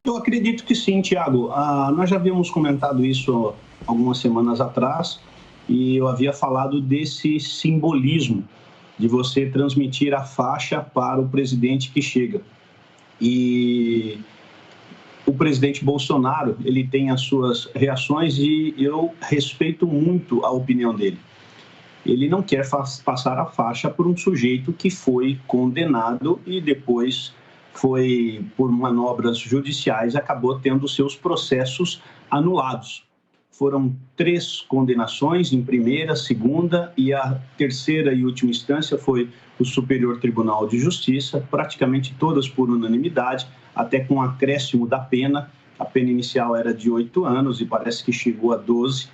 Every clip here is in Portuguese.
Eu acredito que sim, Tiago. Nós já havíamos comentado isso algumas semanas atrás e eu havia falado desse simbolismo de você transmitir a faixa para o presidente que chega. E o presidente Bolsonaro, ele tem as suas reações e eu respeito muito a opinião dele. Ele não quer passar a faixa por um sujeito que foi condenado e depois foi, por manobras judiciais, acabou tendo seus processos anulados. Foram 3 condenações em primeira, segunda e a terceira e última instância foi o Superior Tribunal de Justiça, praticamente todas por unanimidade, até com acréscimo da pena. A pena inicial era de 8 anos e parece que chegou a 12.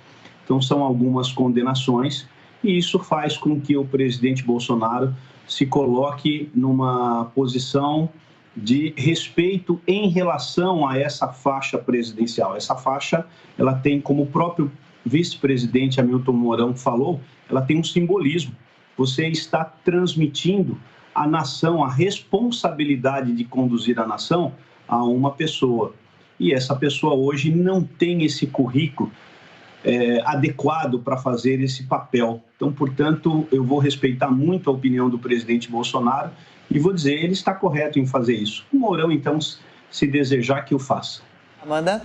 Então, são algumas condenações e isso faz com que o presidente Bolsonaro se coloque numa posição de respeito em relação a essa faixa presidencial. Essa faixa, ela tem, como o próprio vice-presidente Hamilton Mourão falou, ela tem um simbolismo. Você está transmitindo à nação a responsabilidade de conduzir a nação a uma pessoa. E essa pessoa hoje não tem esse currículo adequado para fazer esse papel. Então, portanto, eu vou respeitar muito a opinião do presidente Bolsonaro e vou dizer, ele está correto em fazer isso. O Mourão, então, se desejar que o faça. Amanda?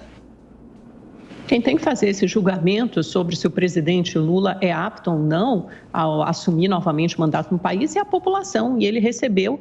Quem tem que fazer esse julgamento sobre se o presidente Lula é apto ou não a assumir novamente o mandato no país é a população. E ele recebeu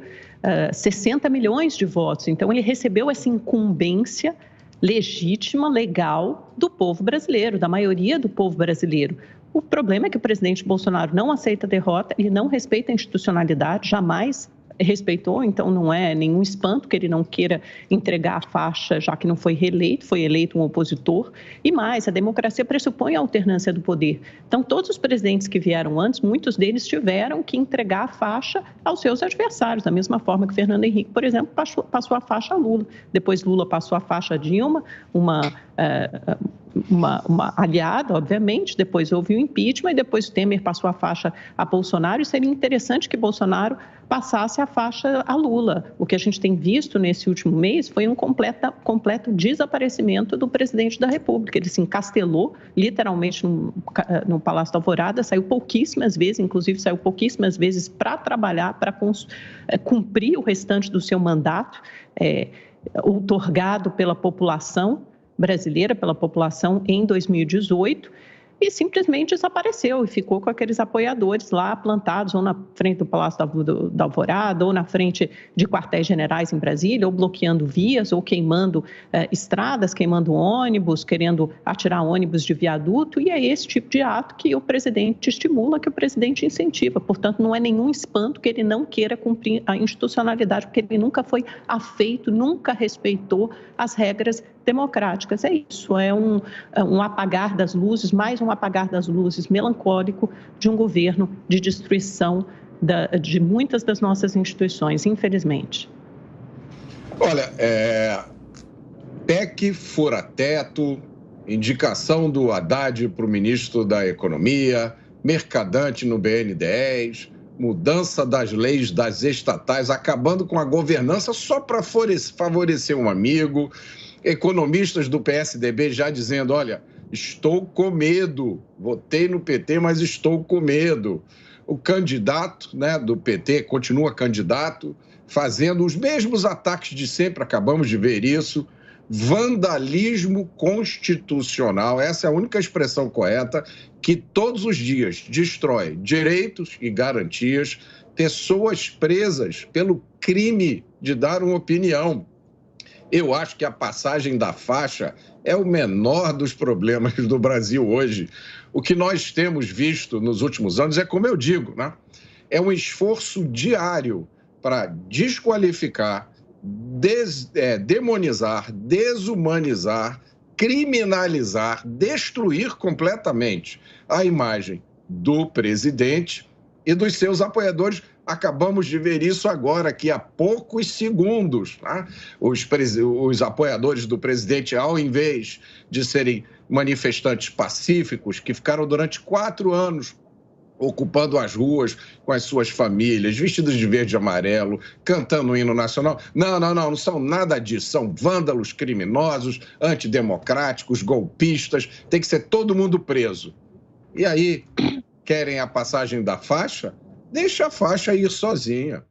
60 milhões de votos. Então, ele recebeu essa incumbência legítima, legal, do povo brasileiro, da maioria do povo brasileiro. O problema é que o presidente Bolsonaro não aceita a derrota, ele não respeita a institucionalidade, jamais respeitou, então não é nenhum espanto que ele não queira entregar a faixa, já que não foi reeleito, foi eleito um opositor. E mais, a democracia pressupõe a alternância do poder. Então, todos os presidentes que vieram antes, muitos deles tiveram que entregar a faixa aos seus adversários, da mesma forma que Fernando Henrique, por exemplo, passou a faixa a Lula. Depois Lula passou a faixa a Dilma, uma aliada, obviamente, depois houve o impeachment e depois Temer passou a faixa a Bolsonaro e seria interessante que Bolsonaro passasse a faixa a Lula. O que a gente tem visto nesse último mês foi um completo desaparecimento do presidente da República. Ele se encastelou literalmente no Palácio da Alvorada, saiu pouquíssimas vezes, inclusive saiu pouquíssimas vezes para trabalhar, para cumprir o restante do seu mandato, outorgado pela população brasileira, pela população em 2018, e simplesmente desapareceu e ficou com aqueles apoiadores lá plantados ou na frente do Palácio da Alvorada, ou na frente de quartéis generais em Brasília, ou bloqueando vias, ou queimando estradas, queimando ônibus, querendo atirar ônibus de viaduto, e é esse tipo de ato que o presidente estimula, que o presidente incentiva. Portanto, não é nenhum espanto que ele não queira cumprir a institucionalidade, porque ele nunca foi afeito, nunca respeitou as regras democráticas. É isso, é um apagar das luzes, mais um apagar das luzes melancólico de um governo de destruição de muitas das nossas instituições, infelizmente. Olha, PEC fura-teto, indicação do Haddad para o ministro da Economia, mercadante no BN10, mudança das leis das estatais, acabando com a governança só para favorecer um amigo, economistas do PSDB já dizendo, olha, estou com medo, votei no PT, mas estou com medo. O candidato, né, do PT continua candidato, fazendo os mesmos ataques de sempre, acabamos de ver isso, vandalismo constitucional, essa é a única expressão correta, que todos os dias destrói direitos e garantias, pessoas presas pelo crime de dar uma opinião. Eu acho que a passagem da faixa é o menor dos problemas do Brasil hoje. O que nós temos visto nos últimos anos é, como eu digo, né? É um esforço diário para desqualificar, demonizar, desumanizar, criminalizar, destruir completamente a imagem do presidente e dos seus apoiadores. Acabamos de ver isso agora, aqui há poucos segundos. Tá? Os apoiadores do presidente, ao invés de serem manifestantes pacíficos, que ficaram durante 4 anos ocupando as ruas com as suas famílias, vestidos de verde e amarelo, cantando o hino nacional. Não são nada disso. São vândalos criminosos, antidemocráticos, golpistas. Tem que ser todo mundo preso. E aí, querem a passagem da faixa? Deixa a faixa ir sozinha.